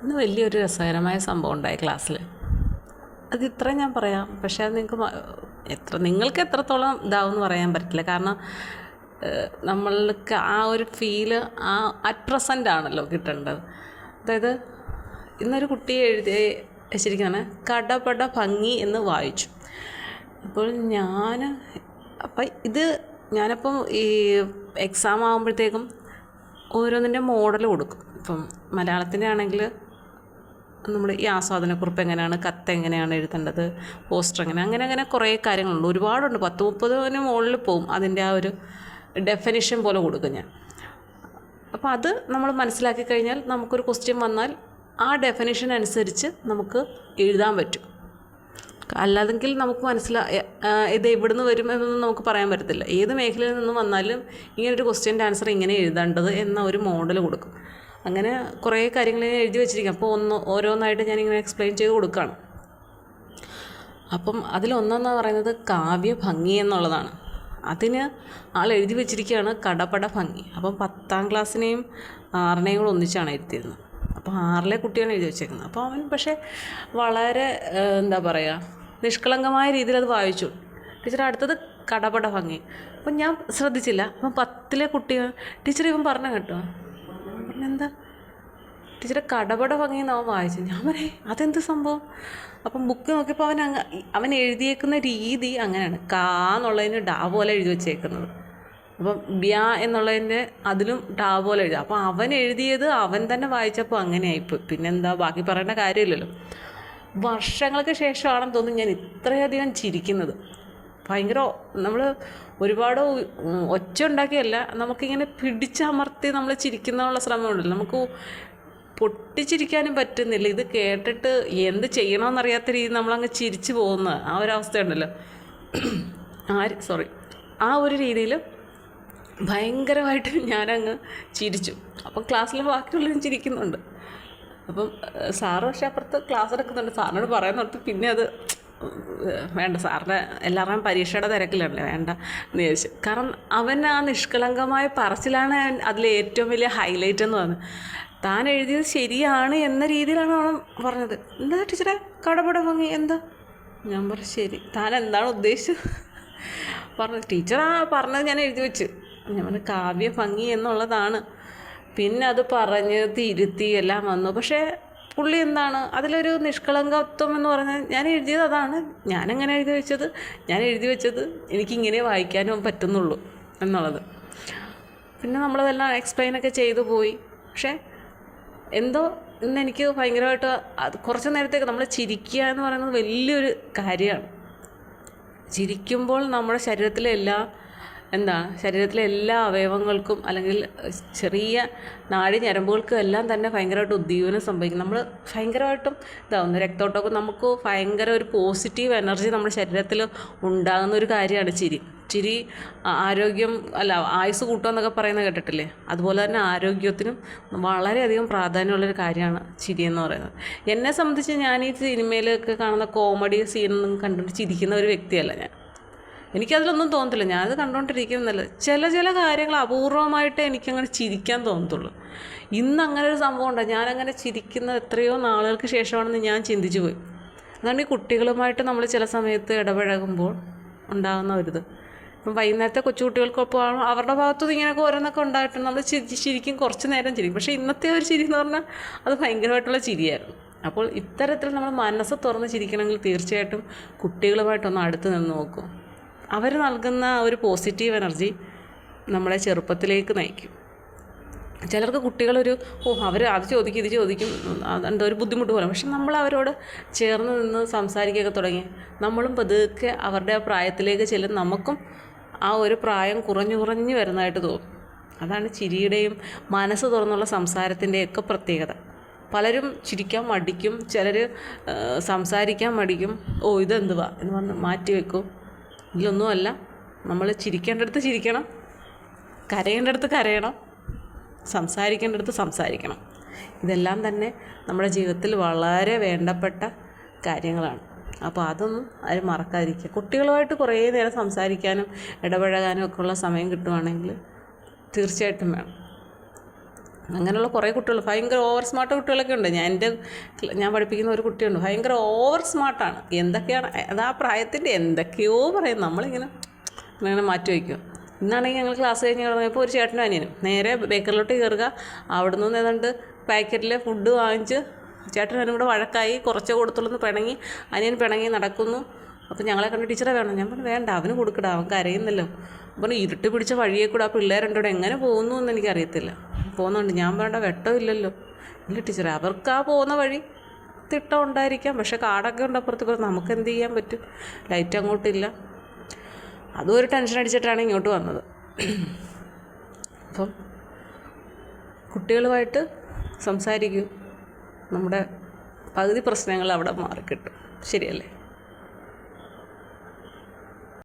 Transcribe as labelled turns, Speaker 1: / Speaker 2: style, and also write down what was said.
Speaker 1: ഇന്ന് വലിയൊരു രസകരമായ സംഭവം ഉണ്ടായി ക്ലാസ്സിൽ. അത് ഇത്രയും ഞാൻ പറയാം, പക്ഷേ അത് നിങ്ങൾക്ക് എത്രത്തോളം ഇതാവുമെന്ന് പറയാൻ പറ്റില്ല. കാരണം നമ്മൾക്ക് ആ ഒരു ഫീല് അറ്റ് പ്രസൻ്റ് ആണല്ലോ കിട്ടേണ്ടത്. അതായത് ഇന്നൊരു കുട്ടി എഴുതി വെച്ചിരിക്കുന്നതാണ് കടപട ഭംഗി എന്ന് വായിച്ചു. അപ്പോൾ ഞാനപ്പം ഈ എക്സാം ആകുമ്പോഴത്തേക്കും ഓരോന്നിൻ്റെ മോഡൽ കൊടുക്കും. ഇപ്പം മലയാളത്തിൻ്റെ ആണെങ്കിൽ നമ്മൾ ഈ ആസ്വാദനക്കുറിപ്പ് എങ്ങനെയാണ്, കത്ത് എങ്ങനെയാണ് എഴുതേണ്ടത്, പോസ്റ്റർ അങ്ങനെ കുറേ കാര്യങ്ങളുണ്ട്, ഒരുപാടുണ്ട്. 10-30 മുകളിൽ പോവും. അതിൻ്റെ ആ ഒരു ഡെഫിനിഷൻ പോലെ കൊടുക്കും ഞാൻ. അപ്പോൾ അത് നമ്മൾ മനസ്സിലാക്കി കഴിഞ്ഞാൽ നമുക്കൊരു ക്വസ്റ്റ്യൻ വന്നാൽ ആ ഡെഫിനിഷൻ അനുസരിച്ച് നമുക്ക് എഴുതാൻ പറ്റും. അല്ലാതെങ്കിൽ നമുക്ക് ഇത് എവിടുന്ന് വരും എന്നൊന്നും നമുക്ക് പറയാൻ പറ്റത്തില്ല. ഏത് മേഖലയിൽ നിന്നും വന്നാലും ഇങ്ങനൊരു ക്വസ്റ്റ്യൻ്റെ ആൻസർ ഇങ്ങനെ എഴുതേണ്ടത് എന്ന ഒരു മോഡൽ കൊടുക്കും. അങ്ങനെ കുറേ കാര്യങ്ങൾ ഞാൻ എഴുതി വെച്ചിരിക്കും. അപ്പോൾ ഓരോന്നായിട്ട് ഞാനിങ്ങനെ എക്സ്പ്ലെയിൻ ചെയ്ത് കൊടുക്കുകയാണ്. അപ്പം അതിലൊന്നെന്ന് പറയുന്നത് കാവ്യഭംഗി എന്നുള്ളതാണ്. അതിന് ആൾ എഴുതി വെച്ചിരിക്കുകയാണ് കടപട ഭംഗി. അപ്പം 10ാം ക്ലാസ്സിനെയും 6നെയും കൂടെ ഒന്നിച്ചാണ് എഴുതിയിരുന്നത്. അപ്പോൾ 6ലെ കുട്ടിയാണ് എഴുതി വെച്ചേക്കുന്നത്. അപ്പോൾ അവൻ പക്ഷേ വളരെ നിഷ്കളങ്കമായ രീതിയിൽ അത് വായിച്ചു. ടീച്ചർ അടുത്തത് കടപട ഭംഗി. അപ്പം ഞാൻ ശ്രദ്ധിച്ചില്ല. അപ്പം 10ലെ കുട്ടി ടീച്ചർ ഇവൻ പറഞ്ഞു കേട്ടോ, എന്താ ടീച്ചറെ കടപട ഭംഗി എന്നവൻ വായിച്ചു. ഞാൻ അതെന്ത് സംഭവം? അപ്പം ബുക്ക് നോക്കിയപ്പോൾ അവൻ എഴുതിയേക്കുന്ന രീതി അങ്ങനെയാണ്. കാ എന്നുള്ളതിന് ഡാ പോലെ എഴുതി വെച്ചേക്കുന്നത്. അപ്പം ബ്യാ എന്നുള്ളതിൻ്റെ അതിലും ഡാ പോലെ എഴുതി. അപ്പോൾ അവൻ എഴുതിയത് അവൻ തന്നെ വായിച്ചപ്പോൾ അങ്ങനെയായിപ്പോയി. പിന്നെന്താ, ബാക്കി പറയേണ്ട കാര്യമില്ലല്ലോ. വർഷങ്ങൾക്ക് ശേഷമാണെന്ന് തോന്നുന്നു ഞാൻ ഇത്രയധികം ചിരിക്കുന്നത്. ഭയങ്കര നമ്മൾ ഒരുപാട് ഒച്ച ഉണ്ടാക്കിയല്ല, നമുക്കിങ്ങനെ പിടിച്ചമർത്തി നമ്മൾ ചിരിക്കുന്നതിനുള്ള ശ്രമമുണ്ടല്ലോ. നമുക്ക് പൊട്ടിച്ചിരിക്കാനും പറ്റുന്നില്ല. ഇത് കേട്ടിട്ട് എന്ത് ചെയ്യണമെന്നറിയാത്ത രീതിയിൽ നമ്മളങ്ങ് ചിരിച്ചു പോകുന്ന ആ ഒരവസ്ഥയുണ്ടല്ലോ. ആ ഒരു രീതിയിൽ ഭയങ്കരമായിട്ട് ഞാനങ്ങ് ചിരിച്ചു. അപ്പം ക്ലാസ്സിൽ ബാക്കിയുള്ളവരും ചിരിക്കുന്നുണ്ട്. അപ്പം സാറ് പക്ഷേ അപ്പുറത്ത് ക്ലാസ് എടുക്കുന്നുണ്ട്. സാറിനോട് പറയുന്നിടത്ത് പിന്നെ അത് വേണ്ട, സാറിൻ്റെ എല്ലാവരുടെയും പരീക്ഷയുടെ തിരക്കിലല്ലേ, വേണ്ട എന്ന് ചോദിച്ചു. കാരണം അവൻ ആ നിഷ്കളങ്കമായ പറച്ചിലാണ് അതിലെ ഏറ്റവും വലിയ ഹൈലൈറ്റ് എന്ന് പറഞ്ഞത്. താൻ എഴുതിയത് ശരിയാണ് എന്ന രീതിയിലാണ് അവൻ പറഞ്ഞത്. എന്താ ടീച്ചറെ കടപട ഭംഗി എന്താ? ഞാൻ പറഞ്ഞു ശരി, താൻ എന്താണ് ഉദ്ദേശിച്ചത് പറഞ്ഞു. ടീച്ചർ പറഞ്ഞത് ഞാൻ എഴുതി വെച്ച്. ഞാൻ പറഞ്ഞു കാവ്യ ഭംഗി എന്നുള്ളതാണ്. പിന്നെ അത് പറഞ്ഞ് തിരുത്തി എല്ലാം വന്നു. പക്ഷേ പുള്ളി എന്താണ് അതിലൊരു നിഷ്കളങ്കത്വം എന്ന് പറഞ്ഞാൽ ഞാൻ എഴുതിയത് അതാണ്, ഞാനെങ്ങനെ ഞാൻ എഴുതി വെച്ചത് എനിക്കിങ്ങനെ വായിക്കാനും പറ്റുന്നുള്ളൂ എന്നുള്ളത്. പിന്നെ നമ്മളതെല്ലാം എക്സ്പ്ലെയിനൊക്കെ ചെയ്തു പോയി. പക്ഷേ എന്തോ ഇന്നെനിക്ക് ഭയങ്കരമായിട്ട് കുറച്ച് നേരത്തേക്ക് നമ്മൾ ചിരിക്കുക എന്ന് പറയുന്നത് വലിയൊരു കാര്യമാണ്. ചിരിക്കുമ്പോൾ നമ്മുടെ ശരീരത്തിലെ എല്ലാ അവയവങ്ങൾക്കും അല്ലെങ്കിൽ ചെറിയ നാഡി ഞരമ്പുകൾക്കും എല്ലാം തന്നെ ഭയങ്കരമായിട്ട് ഉദ്ദീപനം സംഭവിക്കും. നമ്മൾ ഭയങ്കരമായിട്ടും ഇതാവുന്നു, രക്തോട്ടമൊക്കെ നമുക്ക് ഭയങ്കര ഒരു പോസിറ്റീവ് എനർജി നമ്മുടെ ശരീരത്തിൽ ഉണ്ടാകുന്ന ഒരു കാര്യമാണ് ചിരി. ആരോഗ്യം ആയുസ് കൂട്ടുമെന്നൊക്കെ പറയുന്നത് കേട്ടിട്ടില്ലേ? അതുപോലെ തന്നെ ആരോഗ്യത്തിനും വളരെയധികം പ്രാധാന്യമുള്ളൊരു കാര്യമാണ് ചിരി എന്ന് പറയുന്നത്. എന്നെ സംബന്ധിച്ച് ഞാൻ ഈ സിനിമയിലൊക്കെ കാണുന്ന കോമഡി സീനൊന്നും കണ്ടുകൊണ്ട് ചിരിക്കുന്ന ഒരു വ്യക്തിയല്ല ഞാൻ. എനിക്കതിലൊന്നും തോന്നത്തില്ല, ഞാനത് കണ്ടുകൊണ്ടിരിക്കുന്നില്ല. ചില കാര്യങ്ങൾ അപൂർവമായിട്ട് എനിക്കങ്ങനെ ചിരിക്കാൻ തോന്നത്തുള്ളൂ. ഇന്ന് അങ്ങനെ ഒരു സംഭവം ഉണ്ട്. ഞാനങ്ങനെ ചിരിക്കുന്ന എത്രയോ നാളുകൾക്ക് ശേഷമാണെന്ന് ഞാൻ ചിന്തിച്ചു പോയി. അതാണ് ഈ കുട്ടികളുമായിട്ട് നമ്മൾ ചില സമയത്ത് ഇടപഴകുമ്പോൾ ഉണ്ടാകുന്ന ഒരിത്. ഇപ്പം വൈകുന്നേരത്തെ കൊച്ചുകുട്ടികൾക്കൊപ്പം അവരുടെ ഭാഗത്തുനിന്ന് ഇങ്ങനെയൊക്കെ ഓരോന്നൊക്കെ ഉണ്ടായിട്ടുണ്ട്. നമ്മൾ ശരിക്കും കുറച്ച് നേരം ചിരിക്കും. പക്ഷേ ഇന്നത്തെ ഒരു ചിരി എന്ന് പറഞ്ഞാൽ അത് ഭയങ്കരമായിട്ടുള്ള ചിരിയായിരുന്നു. അപ്പോൾ ഇത്തരത്തിൽ നമ്മൾ മനസ്സ് തുറന്ന് ചിരിക്കണമെങ്കിൽ തീർച്ചയായിട്ടും കുട്ടികളുമായിട്ടൊന്ന് അടുത്ത് നിന്ന് നോക്കും. അവർ നൽകുന്ന ഒരു പോസിറ്റീവ് എനർജി നമ്മളെ ചെറുപ്പത്തിലേക്ക് നയിക്കും. ചിലർക്ക് കുട്ടികളൊരു അവർ അത് ചോദിക്കും ഇത് ചോദിക്കും, അതെന്തോ ഒരു ബുദ്ധിമുട്ട് പോലെ. പക്ഷെ നമ്മൾ അവരോട് ചേർന്ന് നിന്ന് സംസാരിക്കുകയൊക്കെ തുടങ്ങി നമ്മളും പതുക്കെ അവരുടെ ആ പ്രായത്തിലേക്ക് ചെല്ലും. നമുക്കും ആ ഒരു പ്രായം കുറഞ്ഞു വരുന്നതായിട്ട് തോന്നും. അതാണ് ചിരിയുടെയും മനസ്സ് തുറന്നുള്ള സംസാരത്തിൻ്റെയൊക്കെ പ്രത്യേകത. പലരും ചിരിക്കാൻ മടിക്കും, ചിലർ സംസാരിക്കാൻ മടിക്കും. ഇതെന്തുവാ എന്ന് പറഞ്ഞ് മാറ്റി വെക്കും. ഇതിലൊന്നുമല്ല, നമ്മൾ ചിരിക്കേണ്ടടുത്ത് ചിരിക്കണം, കരയേണ്ടടുത്ത് കരയണം, സംസാരിക്കേണ്ടടുത്ത് സംസാരിക്കണം. ഇതെല്ലാം തന്നെ നമ്മുടെ ജീവിതത്തിൽ വളരെ വേണ്ടപ്പെട്ട കാര്യങ്ങളാണ്. അപ്പോൾ അതൊന്നും ആരും മറക്കാതിരിക്കുക. കുട്ടികളുമായിട്ട് കുറേ നേരം സംസാരിക്കാനും ഇടപഴകാനും ഒക്കെ ഉള്ള സമയം കിട്ടുവാണെങ്കിൽ തീർച്ചയായിട്ടും വേണം. അങ്ങനെയുള്ള കുറേ കുട്ടികൾ ഭയങ്കര ഓവർ സ്മാർട്ട് കുട്ടികളൊക്കെ ഉണ്ട്. ഞാൻ പഠിപ്പിക്കുന്ന ഒരു കുട്ടിയുണ്ട്, ഭയങ്കര ഓവർ സ്മാർട്ടാണ്. എന്തൊക്കെയാണ് അത് ആ പ്രായത്തിൻ്റെ എന്തൊക്കെയോ പറയും, നമ്മളിങ്ങനെ മാറ്റി വയ്ക്കും. ഇന്നാണെങ്കിൽ ഞങ്ങൾ ക്ലാസ് കഴിഞ്ഞ് തുടങ്ങിയപ്പോൾ ഒരു ചേട്ടനും അനിയനും നേരെ ബേക്കറിലോട്ട് കയറുക, അവിടെ നിന്ന് ഏതാണ്ട് പാക്കറ്റിലെ ഫുഡ് വാങ്ങിച്ച് ചേട്ടനും അതിനും കൂടെ വഴക്കായി, കുറച്ചേ കൊടുത്തുള്ളൂ പിണങ്ങി, അനിയൻ പിണങ്ങി നടക്കുന്നു. അപ്പോൾ ഞങ്ങളെ കണ്ട് ടീച്ചറെ വേണം, ഞാൻ പറഞ്ഞു വേണ്ട അവന് കൊടുക്കടാ, അവൻ കരയുന്നല്ലോ. അപ്പോൾ ഇരുട്ട് പിടിച്ച വഴിയെ കൂടെ ആ പിള്ളേരുണ്ടോ എങ്ങനെ പോകുന്നു എന്ന് എനിക്കറിയത്തില്ല, പോകുന്നുണ്ട്. ഞാൻ വേണ്ട വെട്ടം ഇല്ലല്ലോ. ഇല്ല ടീച്ചറെ, അവർക്ക് ആ പോകുന്ന വഴി തിട്ടം ഉണ്ടായിരിക്കാം, പക്ഷേ കാടൊക്കെ ഉണ്ട് അപ്പുറത്ത്, നമുക്ക് എന്ത് ചെയ്യാൻ പറ്റും, ലൈറ്റ് അങ്ങോട്ടില്ല. അതും ഒരു ടെൻഷൻ അടിച്ചിട്ടാണ് ഇങ്ങോട്ട് വന്നത്. അപ്പം കുട്ടികളുമായിട്ട് സംസാരിക്കൂ, നമ്മുടെ പകുതി പ്രശ്നങ്ങൾ അവിടെ മാറിക്കിട്ടും. ശരിയല്ലേ?